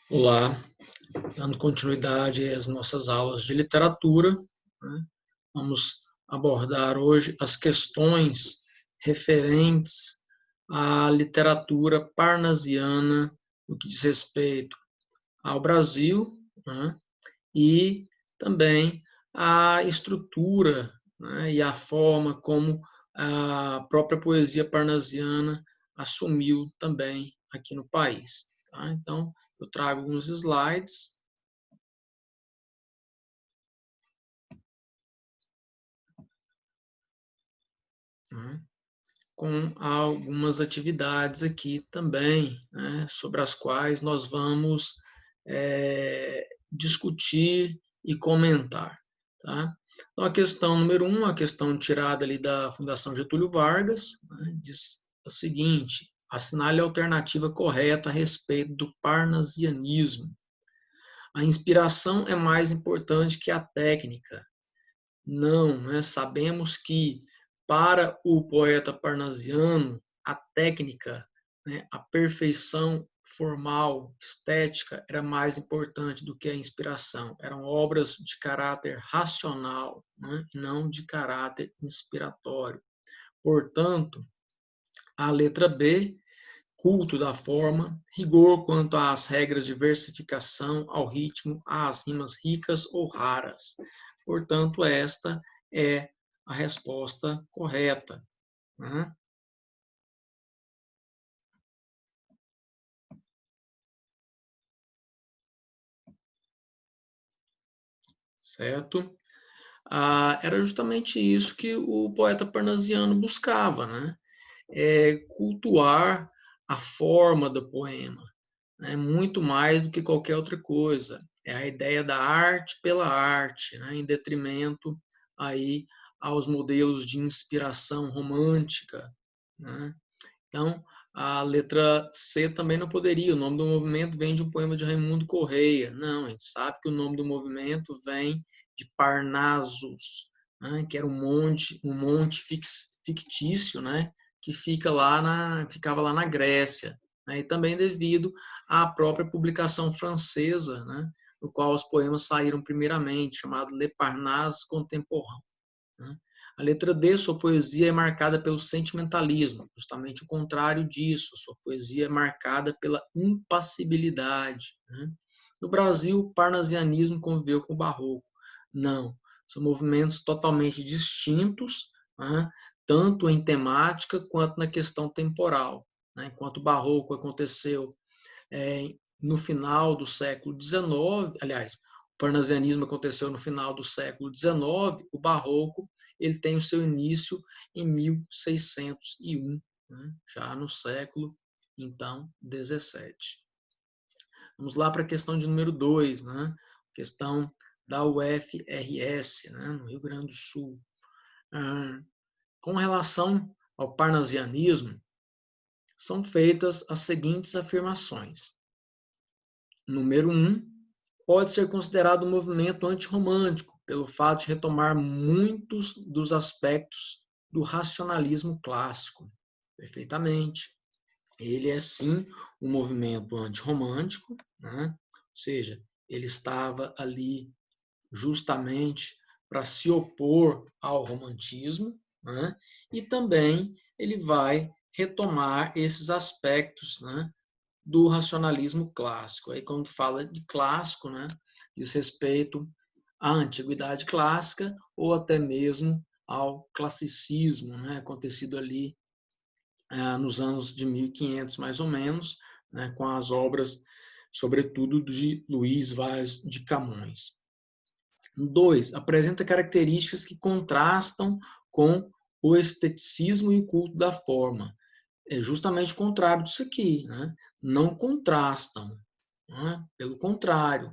Olá, dando continuidade às nossas aulas de literatura, né? Vamos abordar hoje as questões referentes à literatura parnasiana no que diz respeito ao Brasil, né? E também a estrutura, né? E a forma como a própria poesia parnasiana assumiu também aqui no país. Tá? Então, eu trago alguns slides. Né, com algumas atividades aqui também, né, sobre as quais nós vamos discutir e comentar. Tá? Então, a questão número 1, a questão tirada ali da Fundação Getúlio Vargas, né, diz o seguinte: assinale a alternativa correta a respeito do parnasianismo. A inspiração é mais importante que a técnica. Não, né? Sabemos que para o poeta parnasiano, a técnica, né, a perfeição formal, estética, era mais importante do que a inspiração. Eram obras de caráter racional, né, e não de caráter inspiratório. Portanto, a letra B, culto da forma, rigor quanto às regras de versificação, ao ritmo, às rimas ricas ou raras. Portanto, esta é a resposta correta. Né? Certo? Era justamente isso que o poeta parnasiano buscava, né? Cultuar a forma do poema, né? Muito mais do que qualquer outra coisa. É a ideia da arte pela arte, né? Em detrimento aí aos modelos de inspiração romântica, né? Então, a letra C também não poderia. O nome do movimento vem de um poema de Raimundo Correia. Não, a gente sabe que o nome do movimento vem de Parnassus, né, que era um monte fictício, né, que ficava lá na Grécia. Né, e também devido à própria publicação francesa, né, no qual os poemas saíram primeiramente, chamado Le Parnasse Contemporain. Né? A letra D, sua poesia é marcada pelo sentimentalismo, justamente o contrário disso, sua poesia é marcada pela impassibilidade. Né? No Brasil, o parnasianismo conviveu com o barroco. Não, são movimentos totalmente distintos, né? Tanto em temática quanto na questão temporal. Né? Enquanto o barroco aconteceu no final do século XIX, aliás, o parnasianismo aconteceu no final do século XIX, o barroco ele tem o seu início em 1601, né, já no século, então, 17. Vamos lá para a questão de número 2, né, questão da UFRS, né, no Rio Grande do Sul. Com relação ao parnasianismo, são feitas as seguintes afirmações. Número 1, pode ser considerado um movimento antirromântico, pelo fato de retomar muitos dos aspectos do racionalismo clássico. Perfeitamente. Ele é, sim, um movimento antirromântico, né? Ou seja, ele estava ali justamente para se opor ao romantismo, né? E também ele vai retomar esses aspectos, né, do racionalismo clássico. Aí, quando fala de clássico, né, diz respeito à antiguidade clássica ou até mesmo ao classicismo, né, acontecido ali nos anos de 1500, mais ou menos, né, com as obras, sobretudo, de Luís Vaz de Camões. 2. Apresenta características que contrastam com o esteticismo e o culto da forma. É justamente o contrário disso aqui, né? Não contrastam, né? Pelo contrário,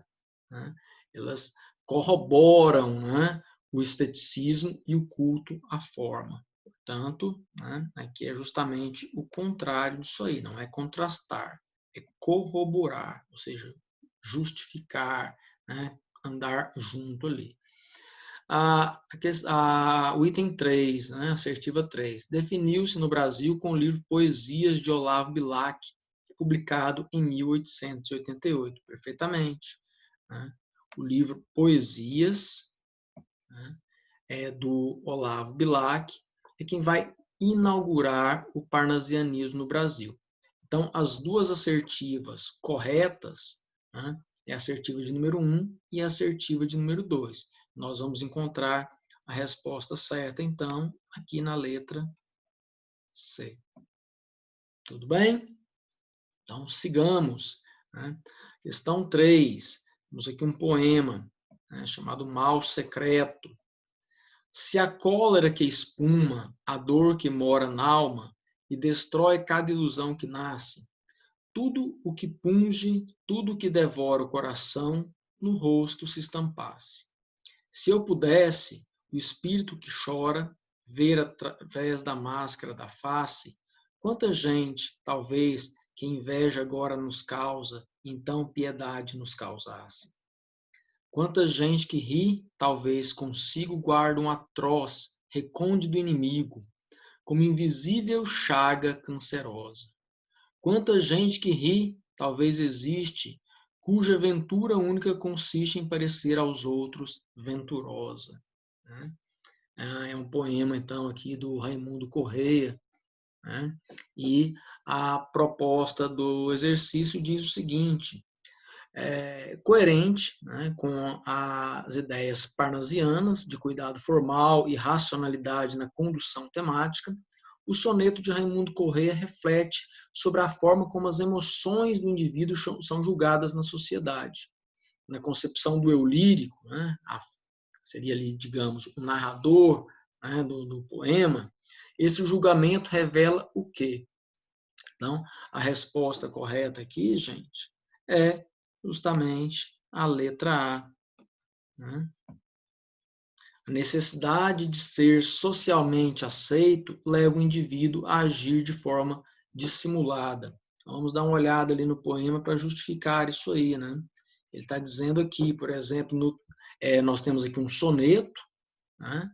né? Elas corroboram, né, o esteticismo e o culto à forma. Portanto, né, aqui é justamente o contrário disso aí, não é contrastar, é corroborar, ou seja, justificar, né, andar junto ali. O item 3, né, assertiva 3, definiu-se no Brasil com o livro Poesias de Olavo Bilac, que publicado em 1888, perfeitamente, né? O livro Poesias, né, do Olavo Bilac, é quem vai inaugurar o parnasianismo no Brasil. Então, as duas assertivas corretas, né, é a assertiva de número 1 e a assertiva de número 2. Nós vamos encontrar a resposta certa, então, aqui na letra C. Tudo bem? Então, sigamos, né? Questão 3. Temos aqui um poema, né, chamado Mal Secreto. Se a cólera que espuma, a dor que mora nalma e destrói cada ilusão que nasce, tudo o que punge, tudo o que devora o coração, no rosto se estampasse. Se eu pudesse, o espírito que chora, ver através da máscara da face, quanta gente, talvez, que inveja agora nos causa, então piedade nos causasse. Quanta gente que ri, talvez consigo guarda um atroz recôndito inimigo, como invisível chaga cancerosa. Quanta gente que ri, talvez existe, cuja ventura única consiste em parecer aos outros venturosa. É um poema, então, aqui do Raimundo Correia, né? E a proposta do exercício diz o seguinte: coerente, né, com as ideias parnasianas de cuidado formal e racionalidade na condução temática, o soneto de Raimundo Correia reflete sobre a forma como as emoções do indivíduo são julgadas na sociedade. Na concepção do eu lírico, né, seria ali, digamos, o narrador, né, do poema, esse julgamento revela o quê? Então, a resposta correta aqui, gente, é justamente a letra A. Né? A necessidade de ser socialmente aceito leva o indivíduo a agir de forma dissimulada. Vamos dar uma olhada ali no poema para justificar isso aí, né? Ele está dizendo aqui, por exemplo, nós temos aqui um soneto, né?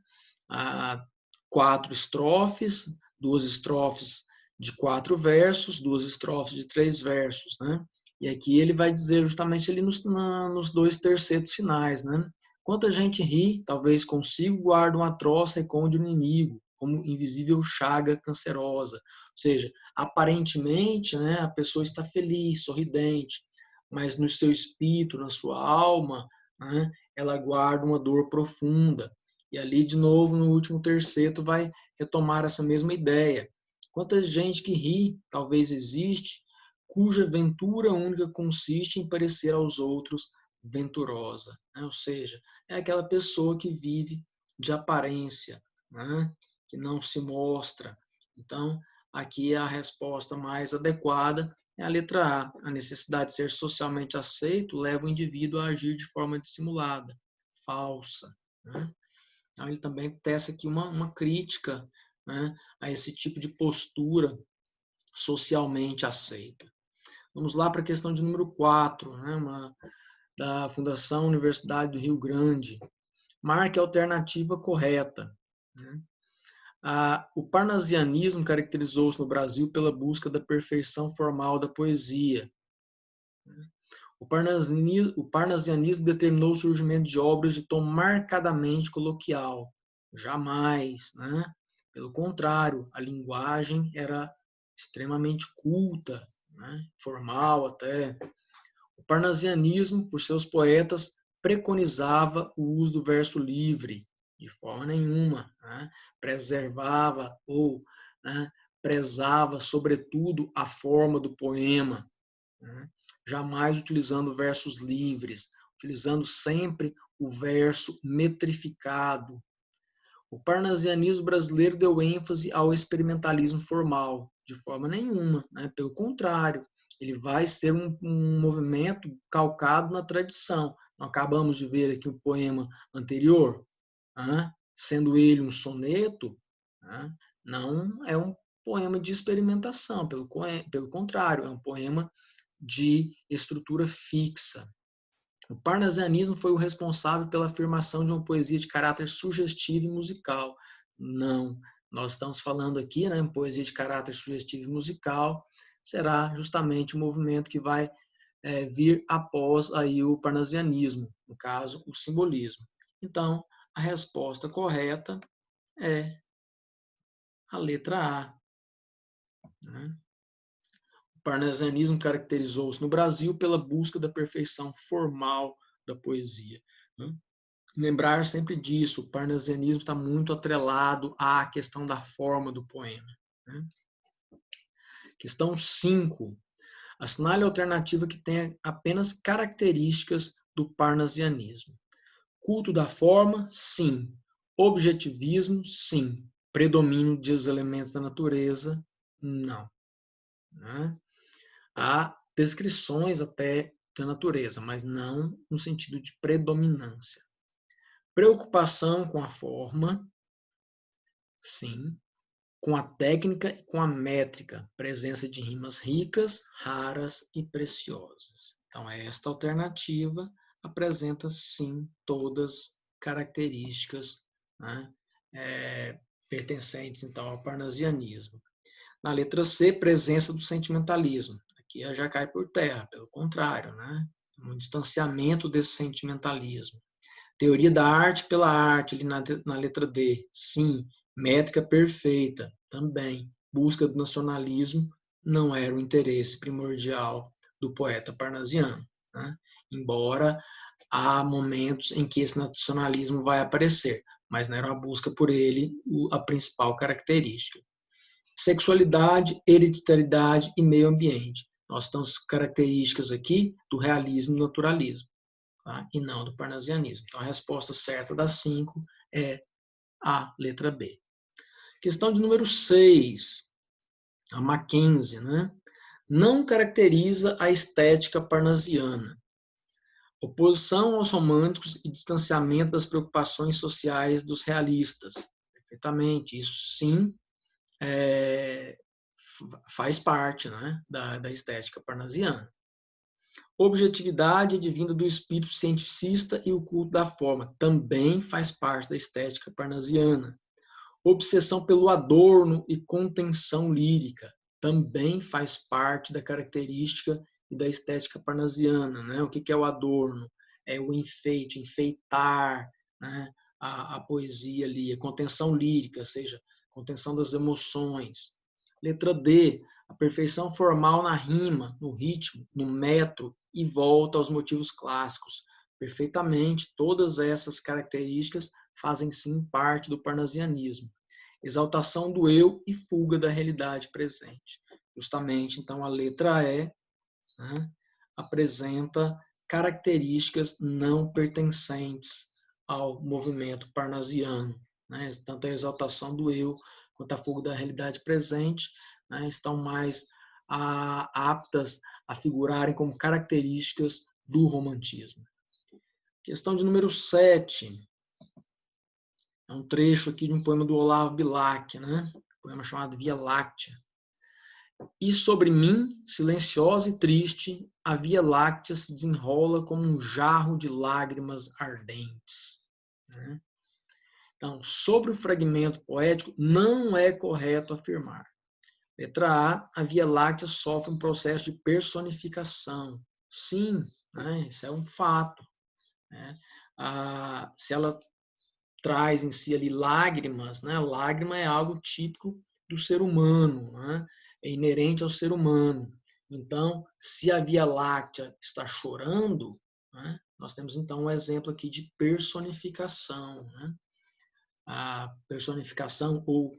4 estrofes, 2 estrofes de 4 versos, 2 estrofes de 3 versos, né? E aqui ele vai dizer justamente ali nos 2 tercetos finais, né? Quanta gente ri, talvez consigo guarda um atroz recôndito inimigo, como invisível chaga cancerosa. Ou seja, aparentemente, né, a pessoa está feliz, sorridente, mas no seu espírito, na sua alma, né, ela guarda uma dor profunda. E ali, de novo, no último terceto, vai retomar essa mesma ideia. Quanta gente que ri, talvez existe, cuja ventura única consiste em parecer aos outros venturosa. Né? Ou seja, é aquela pessoa que vive de aparência, né? Que não se mostra. Então, aqui a resposta mais adequada é a letra A. A necessidade de ser socialmente aceito leva o indivíduo a agir de forma dissimulada, falsa. Né? Então, ele também tece aqui uma crítica, né, a esse tipo de postura socialmente aceita. Vamos lá para a questão de número 4, né, da Fundação Universidade do Rio Grande. Marque a alternativa correta. Né? O parnasianismo caracterizou-se no Brasil pela busca da perfeição formal da poesia. O parnasianismo determinou o surgimento de obras de tom marcadamente coloquial. Jamais, né? Pelo contrário, a linguagem era extremamente culta, né? Formal até. O parnasianismo, por seus poetas, preconizava o uso do verso livre, de forma nenhuma, né? Preservava ou, né, prezava, sobretudo, a forma do poema, né? Jamais utilizando versos livres, utilizando sempre o verso metrificado. O parnasianismo brasileiro deu ênfase ao experimentalismo formal, de forma nenhuma, né? Pelo contrário, ele vai ser um movimento calcado na tradição. Nós acabamos de ver aqui o poema anterior, né? Sendo ele um soneto, né? Não é um poema de experimentação, pelo contrário, é um poema de estrutura fixa. O parnasianismo foi o responsável pela afirmação de uma poesia de caráter sugestivo e musical. Não, nós estamos falando aqui, né, poesia de caráter sugestivo e musical, será justamente o movimento que vai vir após aí o parnasianismo, no caso, o simbolismo. Então, a resposta correta é a letra A. Né? O parnasianismo caracterizou-se no Brasil pela busca da perfeição formal da poesia. Né? Lembrar sempre disso, o parnasianismo está muito atrelado à questão da forma do poema. Né? Questão 5. Assinale a alternativa que tem apenas características do parnasianismo. Culto da forma, sim. Objetivismo, sim. Predomínio dos elementos da natureza, não. Né? Há descrições até da natureza, mas não no sentido de predominância. Preocupação com a forma, sim. Com a técnica e com a métrica, presença de rimas ricas, raras e preciosas. Então, esta alternativa apresenta, sim, todas características, né, pertencentes, então, ao parnasianismo. Na letra C, presença do sentimentalismo. Aqui já cai por terra, pelo contrário, né? Um distanciamento desse sentimentalismo. Teoria da arte pela arte, ali na letra D. Sim. Métrica perfeita, também. Busca do nacionalismo não era o interesse primordial do poeta parnasiano. Né? Embora há momentos em que esse nacionalismo vai aparecer, mas não era a busca por ele a principal característica. Sexualidade, hereditariedade e meio ambiente. Nós temos características aqui do realismo e naturalismo. Tá? E não do parnasianismo. Então, a resposta certa das 5 é a letra B. Questão de número 6, a Mackenzie, né? Não caracteriza a estética parnasiana. Oposição aos românticos e distanciamento das preocupações sociais dos realistas. Perfeitamente, isso sim faz parte, né, da estética parnasiana. Objetividade advinda do espírito cientificista e o culto da forma também faz parte da estética parnasiana. Obsessão pelo adorno e contenção lírica também faz parte da característica e da estética parnasiana. Né? O que é o adorno? É o enfeite, enfeitar, né? a poesia ali, a contenção lírica, ou seja, contenção das emoções. Letra D, a perfeição formal na rima, no ritmo, no metro e volta aos motivos clássicos. Perfeitamente, todas essas características fazem sim parte do parnasianismo. Exaltação do eu e fuga da realidade presente. Justamente, então, a letra E, né, apresenta características não pertencentes ao movimento parnasiano. Né? Tanto a exaltação do eu quanto a fuga da realidade presente, né, estão mais aptas a figurarem como características do romantismo. Questão de número 7. É um trecho aqui de um poema do Olavo Bilac, né? Um poema chamado Via Láctea. E sobre mim, silenciosa e triste, a Via Láctea se desenrola como um jarro de lágrimas ardentes. Né? Então, sobre o fragmento poético, não é correto afirmar. Letra A Via Láctea sofre um processo de personificação. Sim, né? Isso é um fato. Né? Se ela traz em si ali lágrimas, né? Lágrima é algo típico do ser humano, né? É inerente ao ser humano. Então, se a Via Láctea está chorando, né? Nós temos então um exemplo aqui de personificação, né? A personificação ou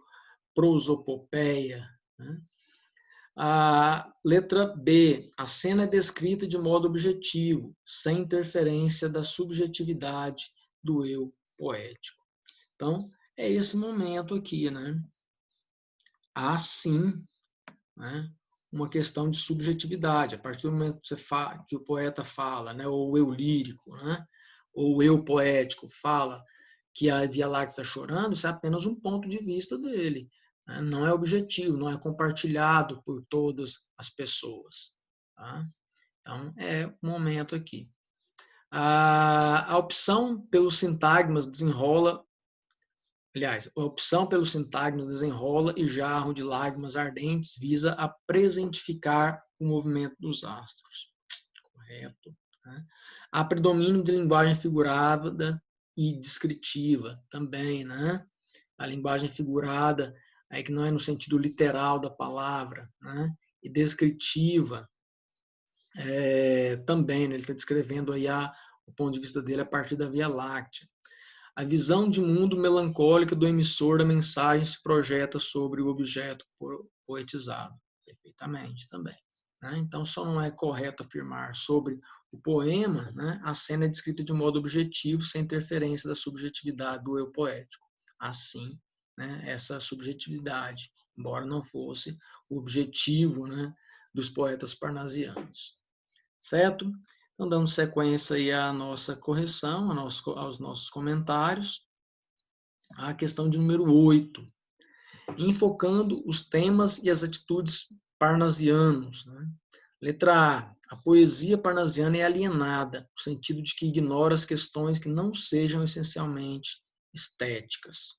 prosopopeia. Né? A letra B, a cena é descrita de modo objetivo, sem interferência da subjetividade do eu poético. Então, é esse momento aqui, né? Há sim, né, uma questão de subjetividade. A partir do momento que o poeta fala, né, ou o eu lírico, né, ou o eu poético fala que a Via Láctea está chorando, isso é apenas um ponto de vista dele. Né? Não é objetivo, não é compartilhado por todas as pessoas. Tá? Então, é um momento aqui. A opção pelos sintagmas desenrola Aliás, a opção pelo sintagmas desenrola e jarro de lágrimas ardentes visa a presentificar o movimento dos astros. Correto. Né? Há predomínio de linguagem figurada e descritiva também, né? A linguagem figurada, aí que não é no sentido literal da palavra, né? E descritiva também, né? Ele está descrevendo aí o ponto de vista dele a partir da Via Láctea. A visão de mundo melancólica do emissor da mensagem se projeta sobre o objeto poetizado. Perfeitamente também. Né? Então, só não é correto afirmar sobre o poema, né? A cena é descrita de modo objetivo, sem interferência da subjetividade do eu poético. Assim, né? Essa subjetividade, embora não fosse o objetivo, né? Dos poetas parnasianos. Certo? Então, dando sequência aí à nossa correção, aos nossos comentários, a questão de número 8, enfocando os temas e as atitudes parnasianos. Né? Letra A poesia parnasiana é alienada, no sentido de que ignora as questões que não sejam essencialmente estéticas.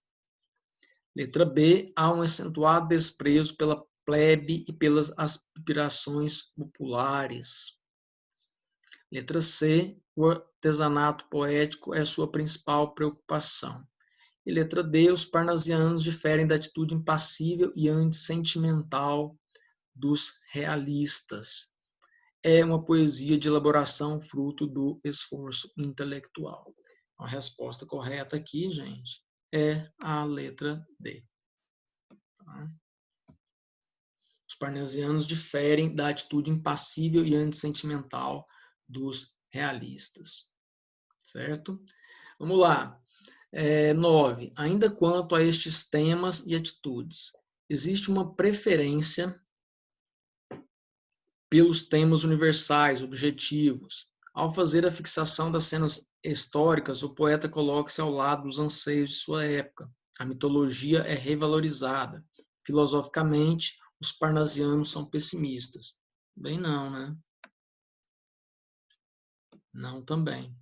Letra B, há um acentuado desprezo pela plebe e pelas aspirações populares. Letra C, o artesanato poético é sua principal preocupação. E letra D, os parnasianos diferem da atitude impassível e antissentimental dos realistas. É uma poesia de elaboração fruto do esforço intelectual. A resposta correta aqui, gente, é a letra D. Tá? Os parnasianos diferem da atitude impassível e antissentimental dos realistas. Certo? Vamos lá. 9. Ainda quanto a estes temas e atitudes, existe uma preferência pelos temas universais, objetivos. Ao fazer a fixação das cenas históricas, o poeta coloca-se ao lado dos anseios de sua época. A mitologia é revalorizada. Filosoficamente, os parnasianos são pessimistas. Bem não, né? Não também.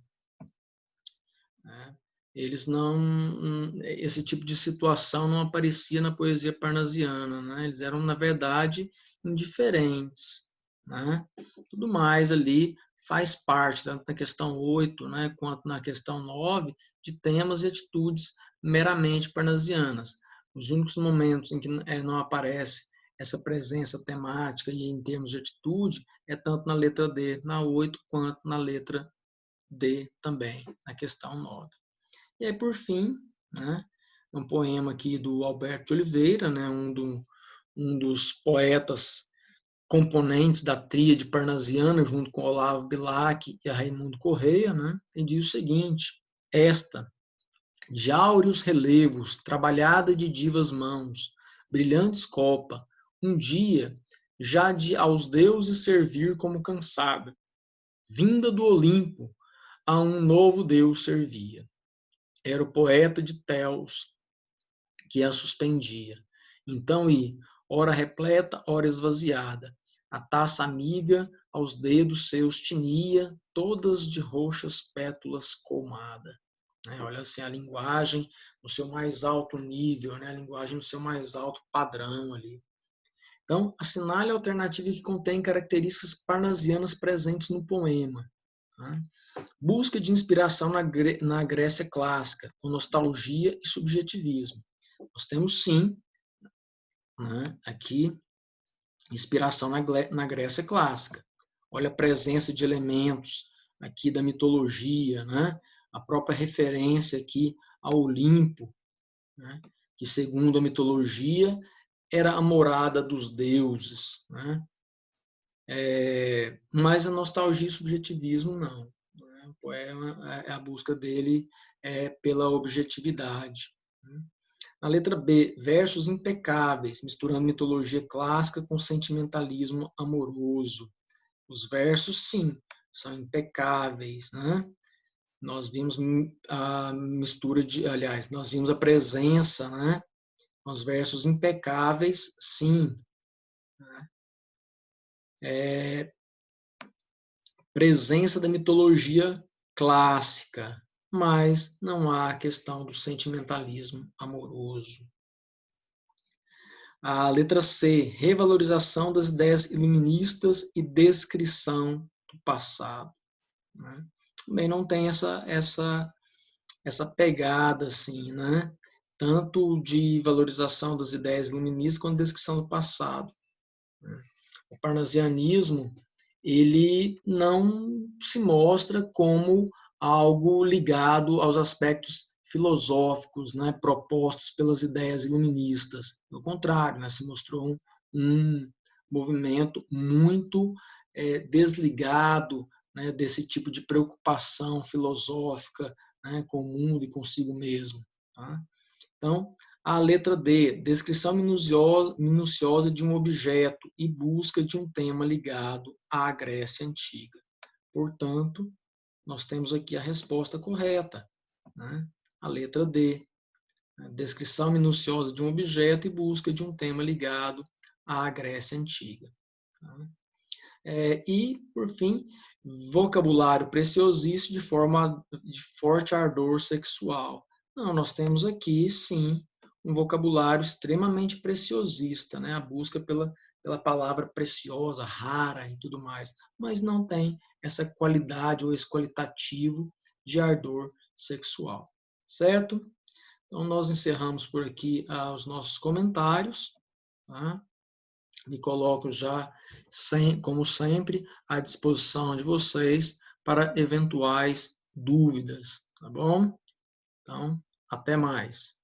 Eles não, esse tipo de situação não aparecia na poesia parnasiana, né? Eles eram, na verdade, indiferentes, né? Tudo mais ali faz parte, tanto na questão 8, né, quanto na questão 9, de temas e atitudes meramente parnasianas. Os únicos momentos em que não aparece essa presença temática e em termos de atitude é tanto na letra D, na 8, quanto na letra D também, na questão 9. E aí, por fim, né, um poema aqui do Alberto de Oliveira, né, um dos poetas componentes da tríade parnasiana, junto com Olavo Bilac e a Raimundo Correia, né, e diz o seguinte: esta, de áureos relevos, trabalhada de divas mãos, brilhantes copa, um dia, já de aos deuses servir como cansada, vinda do Olimpo, a um novo Deus servia. Era o poeta de Teos que a suspendia. Então, ora repleta, ora esvaziada, a taça amiga aos dedos seus tinha, todas de roxas pétalas colmada. Olha assim, a linguagem no seu mais alto nível, né? A linguagem no seu mais alto padrão ali. Então, assinale a alternativa que contém características parnasianas presentes no poema. Tá? Busca de inspiração na Grécia clássica, com nostalgia e subjetivismo. Nós temos, sim, né, aqui, inspiração na Grécia clássica. Olha a presença de elementos aqui da mitologia, né? A própria referência aqui ao Olimpo, né? Que, segundo a mitologia, era a morada dos deuses. Né? Mas a nostalgia e subjetivismo, não. O poema, a busca dele é pela objetividade. Na letra B, versos impecáveis, misturando mitologia clássica com sentimentalismo amoroso. Os versos, sim, são impecáveis, né? Nós vimos a mistura aliás, nós vimos a presença, né? Os versos impecáveis, sim. Presença da mitologia clássica, mas não há a questão do sentimentalismo amoroso. A letra C, revalorização das ideias iluministas e descrição do passado. Né? Também não tem essa pegada, assim, né? Tanto de valorização das ideias iluministas quanto de descrição do passado. Né? O parnasianismo, ele não se mostra como algo ligado aos aspectos filosóficos, né, propostos pelas ideias iluministas. Pelo contrário, né, se mostrou um movimento muito desligado, né, desse tipo de preocupação filosófica, né, com o mundo e consigo mesmo. Tá? Então, a letra D, descrição minuciosa de um objeto e busca de um tema ligado à Grécia Antiga. Portanto, nós temos aqui a resposta correta, né? A letra D, descrição minuciosa de um objeto e busca de um tema ligado à Grécia Antiga. E, por fim, vocabulário preciosíssimo de forte ardor sexual. Não, nós temos aqui, sim, um vocabulário extremamente preciosista, né? A busca pela palavra preciosa, rara e tudo mais, mas não tem essa qualidade ou esse qualitativo de ardor sexual, certo? Então, nós encerramos por aqui os nossos comentários, tá? Me coloco já, como sempre, à disposição de vocês para eventuais dúvidas, tá bom? Então, até mais.